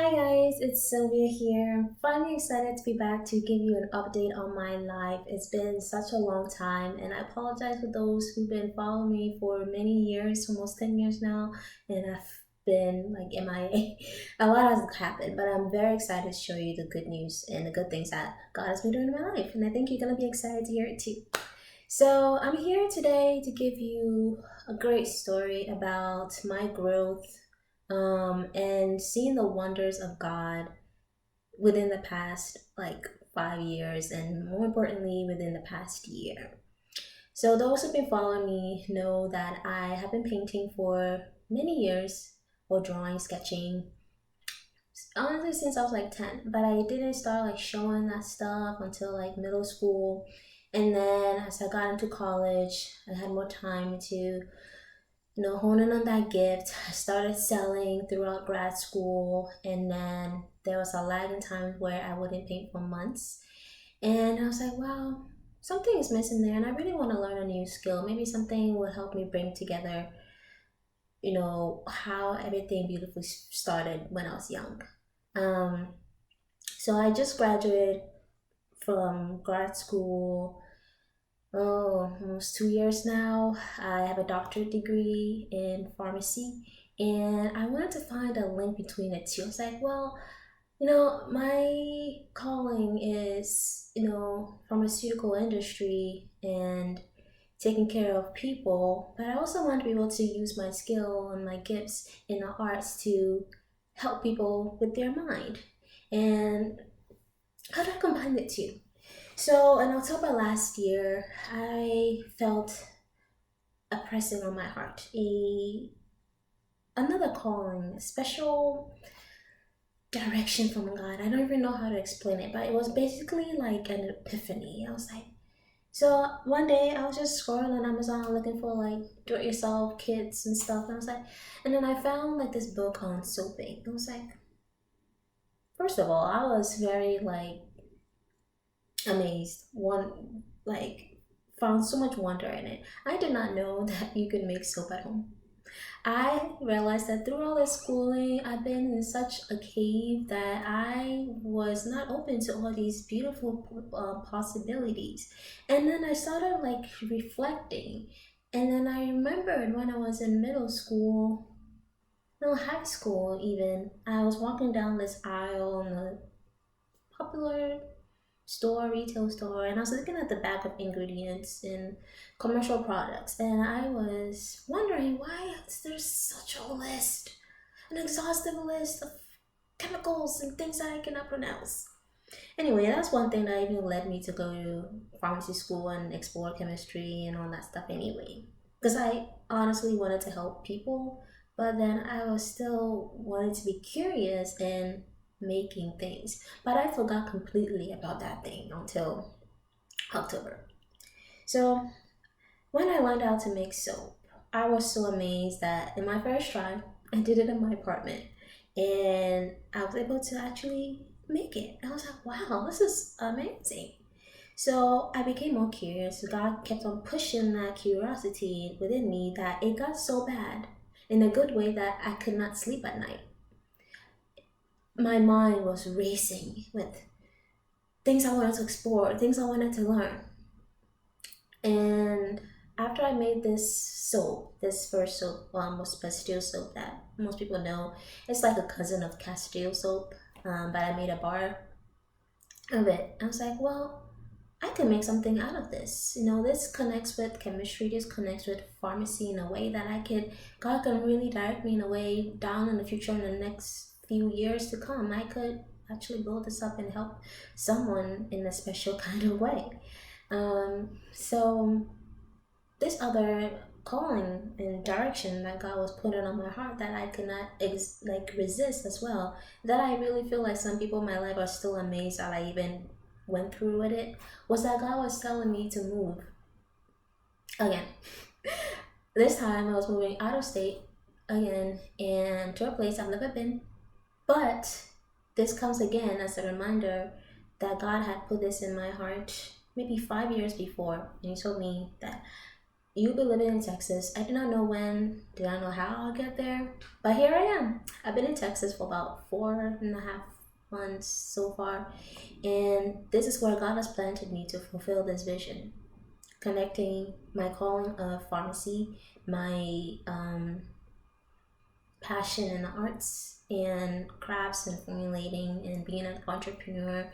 Hi guys, it's Sylvia here. Finally excited to be back to give you an update on my life. It's been such a long time, and I apologize for those who've been following me for many years, almost 10 years now, and I've been like MIA. A lot has happened, but I'm very excited to show you the good news and the good things that God has been doing in my life, and I think you're going to be excited to hear it too. So, I'm here today to give you a great story about my growth and seeing the wonders of God within the past like 5 years, and more importantly, within the past year. So, those who've been following me know that I have been painting for many years, or drawing, sketching, honestly, since I was like 10, but I didn't start like showing that stuff until like middle school. And then as I got into college, I had more time to honing on that gift. I started selling throughout grad school, and then there was a lag in time where I wouldn't paint for months. And I was like, wow, something is missing there, and I really want to learn a new skill. Maybe something will help me bring together, how everything beautifully started when I was young. Um, so I just graduated from grad school. Oh, almost 2 years now. I have a doctorate degree in pharmacy, and I wanted to find a link between the two. I was like, well, my calling is, pharmaceutical industry and taking care of people, but I also want to be able to use my skill and my gifts in the arts to help people with their mind. And how do I combine the two? So in October last year, I felt a pressing on my heart, a another calling, a special direction from God. I don't even know how to explain it, but it was basically like an epiphany. I was like, so one day I was just scrolling on Amazon looking for like do-it-yourself kits and stuff, and I was like, and then I found like this book on soaping. I was like, first of all, I was very like amazed. One like found so much wonder in it. I did not know that you could make soap at home. I realized that through all this schooling, I've been in such a cave that I was not open to all these beautiful possibilities. And then I started like reflecting. And then I remembered when I was in middle school, no, high school even, I was walking down this aisle in the popular retail store, and I was looking at the back of ingredients in commercial products, and I was wondering why is there such a list, an exhaustive list of chemicals and things that I cannot pronounce. Anyway, that's one thing that even led me to go to pharmacy school and explore chemistry and all that stuff anyway. Because I honestly wanted to help people, but then I was still wanted to be curious and making things. But I forgot completely about that thing until October. So when I learned how to make soap, I was so amazed that in my first try, I did it in my apartment, and I was able to actually make it. I was like, wow, this is amazing. So I became more curious. God kept on pushing that curiosity within me that it got so bad in a good way that I could not sleep at night. My mind was racing with things I wanted to explore, things I wanted to learn. And after I made this soap, this first soap, was Bastille soap that most people know. It's like a cousin of Castile soap, but I made a bar of it. I was like, well, I can make something out of this. This connects with chemistry, this connects with pharmacy in a way that God can really direct me in a way down in the future in the next few years to come. I could actually build this up and help someone in a special kind of way. So this other calling and direction that God was putting on my heart that I could not resist as well, that I really feel like some people in my life are still amazed that I even went through with it, was that God was telling me to move again. This time I was moving out of state again and to a place I've never been, but this comes again as a reminder that God had put this in my heart maybe 5 years before, and He told me that you'll be living in Texas. I do not know when, do not know how I'll get there, but here I am. I've been in Texas for about 4.5 months so far, and this is where God has planted me to fulfill this vision, connecting my calling of pharmacy, my passion in the arts and crafts and formulating and being an entrepreneur.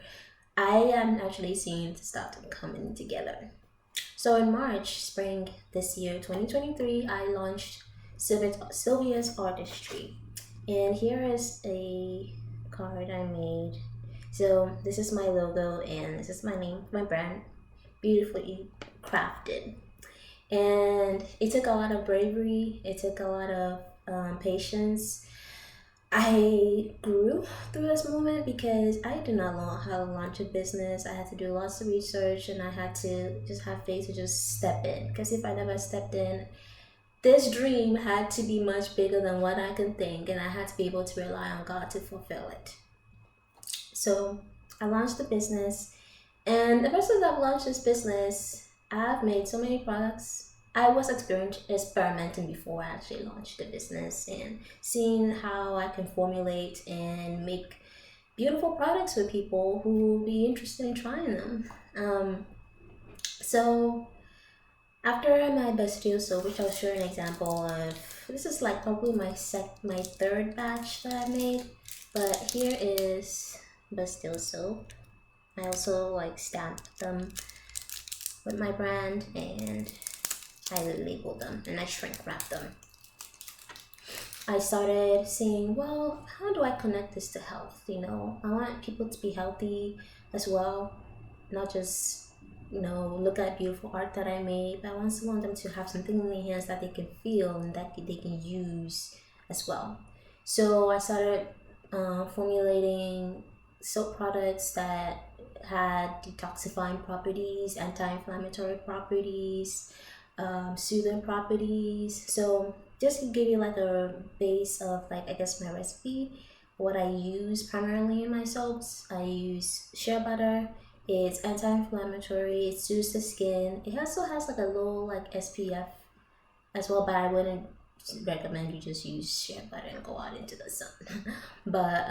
I am actually seeing the stuff coming together. So in March, spring this year, 2023, I launched Sylvia's Artistry. And here is a card I made. So this is my logo and this is my name, my brand, beautifully crafted. And it took a lot of bravery, it took a lot of patience. I grew through this moment because I did not know how to launch a business. I had to do lots of research and I had to just have faith to just step in. Because if I never stepped in, this dream had to be much bigger than what I could think, and I had to be able to rely on God to fulfill it. So I launched the business, and ever since I've launched this business, I've made so many products. I was experimenting before I actually launched the business and seeing how I can formulate and make beautiful products for people who will be interested in trying them. So after my Bastille soap, which I'll show an example of, this is like probably my third batch that I made, but here is Bastille soap. I also like stamped them with my brand and I labeled them and I shrink wrapped them. I started saying, well, how do I connect this to health? You know, I want people to be healthy as well, not just, you know, look at beautiful art that I made, but I also want them to have something in their hands that they can feel and that they can use as well. So I started formulating soap products that had detoxifying properties, anti-inflammatory properties, soothing properties. So just to give you like a base of like, I guess, my recipe, what I use primarily in my soaps, I use shea butter. It's anti-inflammatory, it soothes the skin. It also has like a low like SPF as well, but I wouldn't recommend you just use shea butter and go out into the sun. But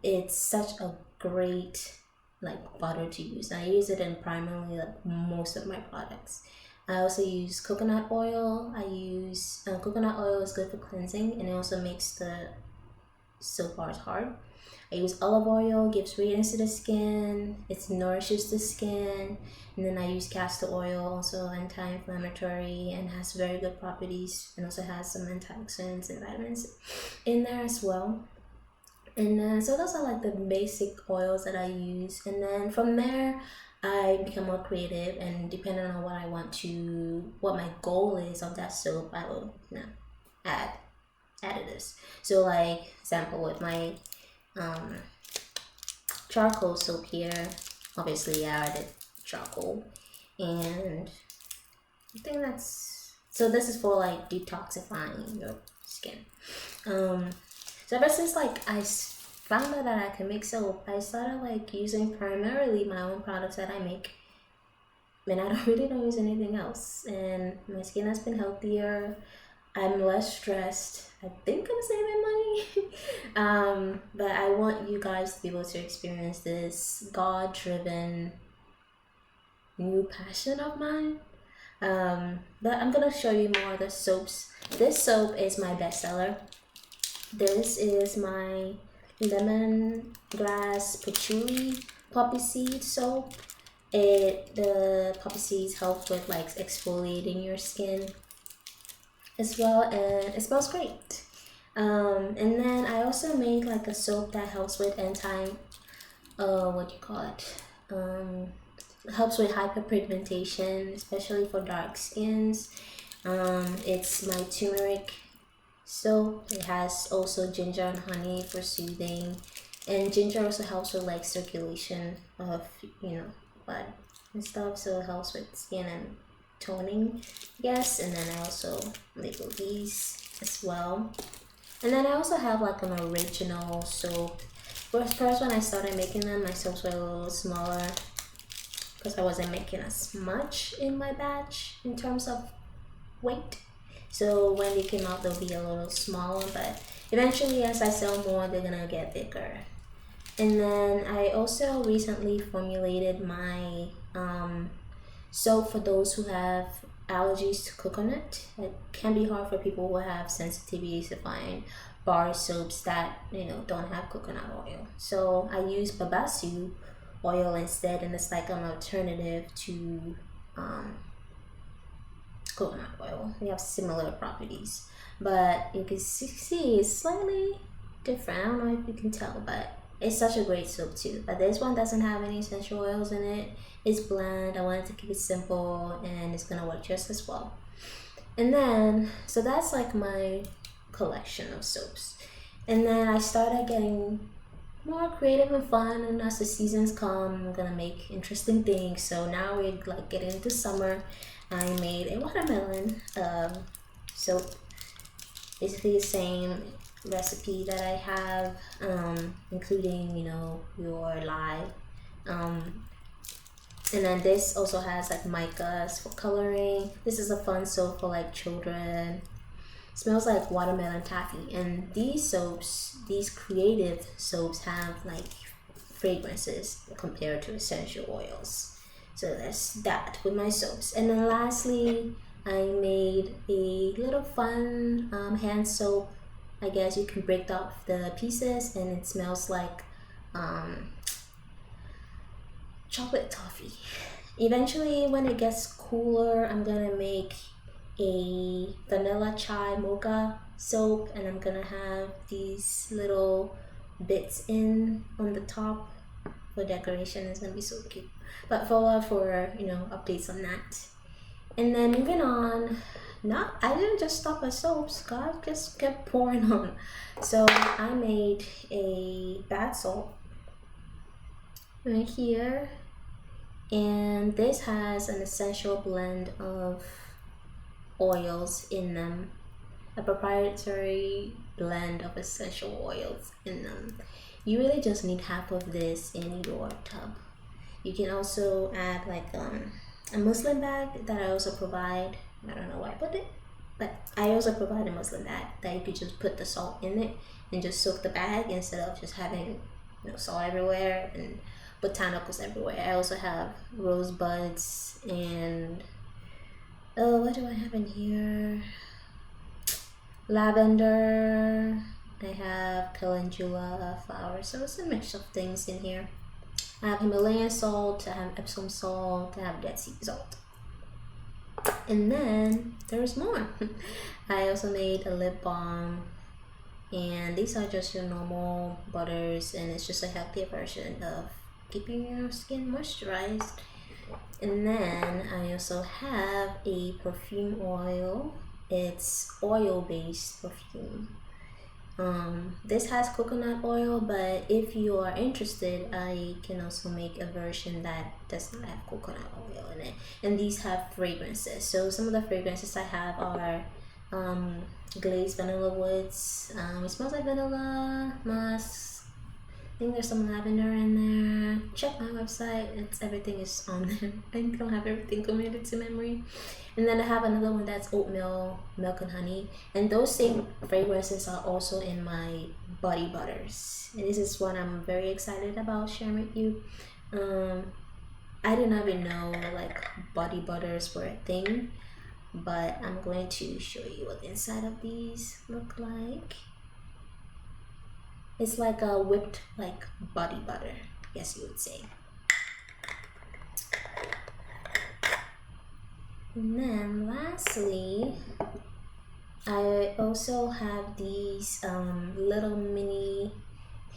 it's such a great like butter to use. I use it in primarily like most of my products. I also use coconut oil. I use coconut oil is good for cleansing and it also makes the soap bars hard. I use olive oil, gives radiance to the skin, it nourishes the skin, and then I use castor oil, also anti-inflammatory and has very good properties, and also has some antioxidants and vitamins in there as well. And so those are like the basic oils that I use, and then from there I become more creative, and depending on what my goal is of that soap, I will add additives. So like example with my charcoal soap here, obviously I added charcoal, and I think that's, so this is for like detoxifying your skin. So ever since like I found out that I can make soap, I started like using primarily my own products that I make, and I don't use anything else, and my skin has been healthier. I'm less stressed. I think I'm saving money. But I want you guys to be able to experience this God-driven new passion of mine. But I'm gonna show you more of the soaps. This soap is my bestseller. This is my Lemongrass patchouli poppy seed soap. The poppy seeds help with like exfoliating your skin as well, and it smells great. And then I also make like a soap that helps with what do you call it? Helps with hyperpigmentation, especially for dark skins. It's my turmeric soap. It has also ginger and honey for soothing, and ginger also helps with like circulation of blood and stuff, so it helps with skin and toning, yes. And then I also label these as well. And then I also have like an original soap. First when I started making them, my soaps were a little smaller because I wasn't making as much in my batch in terms of weight. So when they came out, they'll be a little smaller, but eventually as I sell more, they're gonna get bigger. And then I also recently formulated my soap for those who have allergies to coconut. It can be hard for people who have sensitivities to find bar soaps that don't have coconut oil. So I use Bastille oil instead, and it's like an alternative to coconut oil. They have similar properties, but you can see it's slightly different. I don't know if you can tell, but it's such a great soap too. But this one doesn't have any essential oils in it. It's bland. I wanted to keep it simple, and it's gonna work just as well. And then, so that's like my collection of soaps. And then I started getting more creative and fun, and as the seasons come, I'm gonna make interesting things. So now we're like getting into summer. I made a watermelon soap, basically the same recipe that I have, including your lye, and then this also has like micas for coloring. This is a fun soap for like children. It smells like watermelon taffy, and these soaps, these creative soaps, have like fragrances compared to essential oils. So that's that with my soaps. And then lastly, I made a little fun hand soap. I guess you can break off the pieces, and it smells like chocolate toffee. Eventually, when it gets cooler, I'm gonna make a vanilla chai mocha soap, and I'm gonna have these little bits on the top for decoration. It's gonna be so cute. But follow up for updates on that. And then moving on, I didn't just stop at soaps. God just kept pouring on. So I made a bath salt right here, and this has an essential blend of oils in them, a proprietary blend of essential oils in them. You really just need half of this in your tub. You can also add like a muslin bag that I also provide. I don't know why I put it, but I also provide a muslin bag that you could just put the salt in it and just soak the bag instead of just having salt everywhere and botanicals everywhere. I also have rosebuds and what do I have in here? Lavender. I have calendula flowers. So it's a mix of things in here. I have Himalayan salt, I have Epsom salt, I have Dead Sea salt. And then there's more. I also made a lip balm, and these are just your normal butters, and it's just a healthier version of keeping your skin moisturized. And then I also have a perfume oil. It's oil-based perfume. This has coconut oil, but if you are interested, I can also make a version that does not have coconut oil in it. And these have fragrances. So some of the fragrances I have are glazed vanilla woods. It smells like vanilla, musk. I think there's some lavender in there. Check my website, everything is on there. I don't have everything committed to memory. And then I have another one that's oatmeal, milk and honey. And those same fragrances are also in my body butters. And this is one I'm very excited about sharing with you. I did not even know like body butters were a thing, but I'm going to show you what the inside of these look like. It's like a whipped like body butter, I guess you would say. And then lastly, I also have these little mini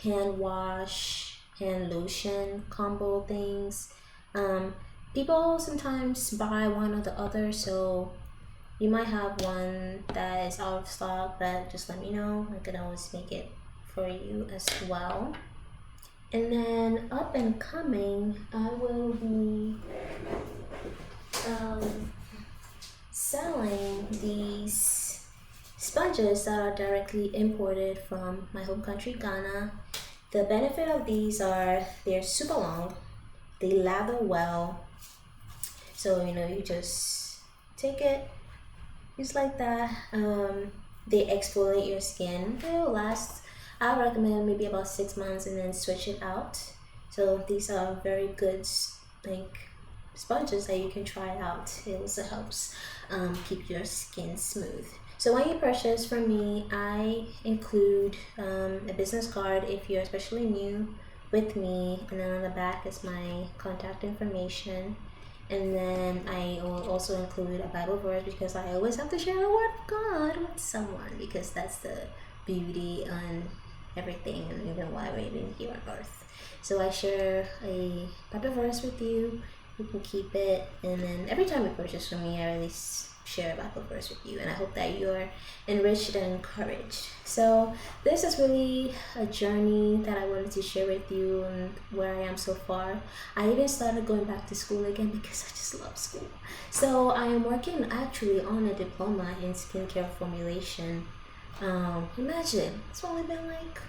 hand wash, hand lotion combo things. People sometimes buy one or the other, so you might have one that is out of stock, but just let me know. I can always make it for you as well. And then up and coming, I will be selling these sponges that are directly imported from my home country, Ghana. The benefit of these are they're super long, they lather well, so you just take it, Just like that. They exfoliate your skin. They'll last. I recommend maybe about 6 months and then switch it out. So these are very good like sponges that you can try out. It also helps keep your skin smooth. So when you purchase from me, I include a business card if you're especially new with me, and then on the back is my contact information. And then I will also include a Bible verse because I always have to share the word of God with someone, because that's the beauty on everything and even why we're even here on earth. So I share a Bible verse with you. You can keep it, and then every time you purchase from me, I release share a Bible verse with you, and I hope that you're enriched and encouraged. So this is really a journey that I wanted to share with you and where I am so far. I even started going back to school again because I just love school. So I am working actually on a diploma in skincare formulation. Imagine, it's only been like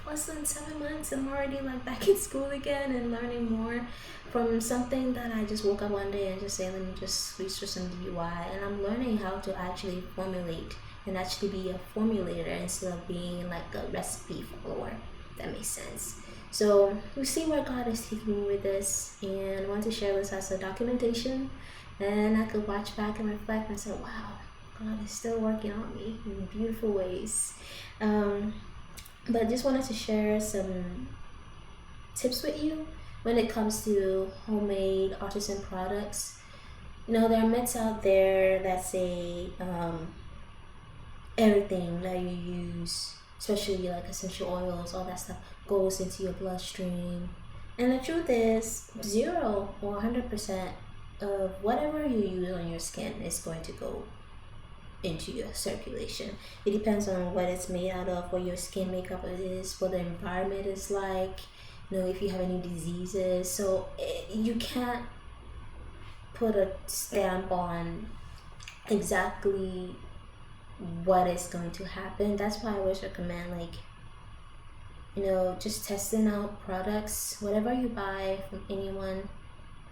less than 7 months. I'm already like back in school again and learning more from something that I just woke up one day and just say, let me just research some DUI, and I'm learning how to actually formulate and actually be a formulator instead of being like a recipe follower. That makes sense. So we see where God is taking me with this, and I want to share this as a documentation, and I could watch back and reflect and say, wow, God is still working on me in beautiful ways. But I just wanted to share some tips with you when it comes to homemade artisan products. You know, there are myths out there that say everything that you use, especially like essential oils, all that stuff, goes into your bloodstream. And the truth is, 0 or 100% of whatever you use on your skin is going to go into your circulation. It depends on what it's made out of, what your skin makeup is, what the environment is like, you know, if you have any diseases. So you can't put a stamp on exactly what is going to happen. That's why I always recommend, like, you know, just testing out products. Whatever you buy from anyone,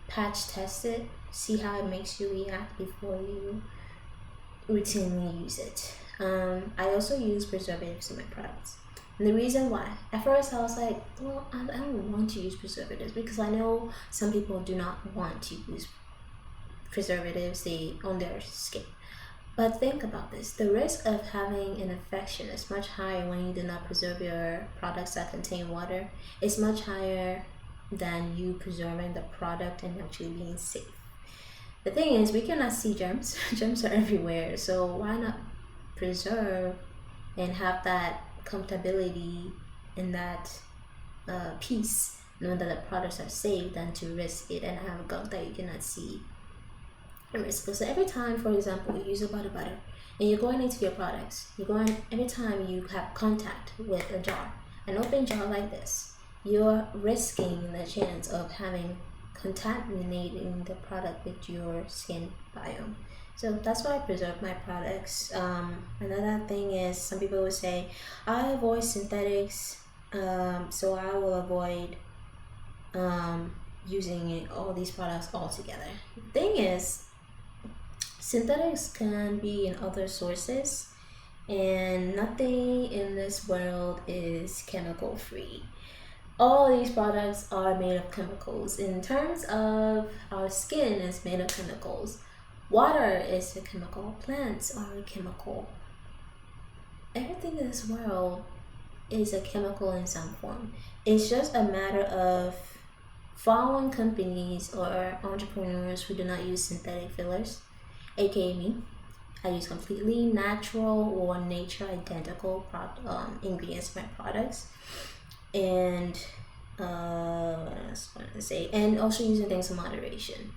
patch test it, see how it makes you react before you routinely use it. I also use preservatives in my products. And the reason why, at first I was like, well, I don't want to use preservatives because I know some people do not want to use preservatives on their skin. But think about this, the risk of having an infection is much higher when you do not preserve your products that contain water. It's much higher than you preserving the product and actually being safe. The thing is, we cannot see germs. Germs are everywhere. So why not preserve and have that comfortability and that peace, knowing that the products are safe, than to risk it and have a gunk that you cannot see and risk it. So every time, for example, you use a butter and you're going into your products, every time you have contact with a jar, an open jar like this, you're risking the chance of having contaminating the product with your skin biome. So that's why I preserve my products. Another thing is, some people would say, I avoid synthetics, so I will avoid using all these products altogether. The thing is, synthetics can be in other sources, and nothing in this world is chemical free. All these products are made of chemicals. In terms of our skin, is made of chemicals. Water is a chemical. Plants are a chemical. Everything in this world is a chemical in some form. It's just a matter of following companies or entrepreneurs who do not use synthetic fillers, aka me. I use completely natural or nature identical ingredients in my products. And what else I wanted to say, and also using things in moderation.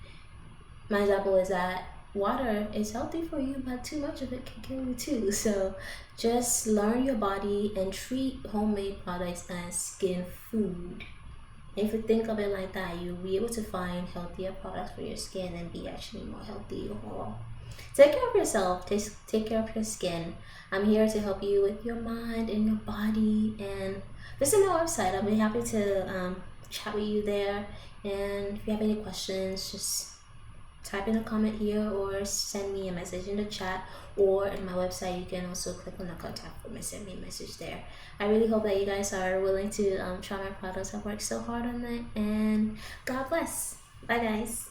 My example is that water is healthy for you, but too much of it can kill you too. So just learn your body and treat homemade products as skin food. If you think of it like that, you'll be able to find healthier products for your skin and be actually more healthy overall. Take care of yourself. Take care of your skin. I'm here to help you with your mind and your body. And visit my website. I'll be happy to chat with you there. And if you have any questions, just type in a comment here or send me a message in the chat, or in my website you can also click on the contact form and send me a message there. I really hope that you guys are willing to try my products. I've worked so hard on it, and God bless. Bye guys.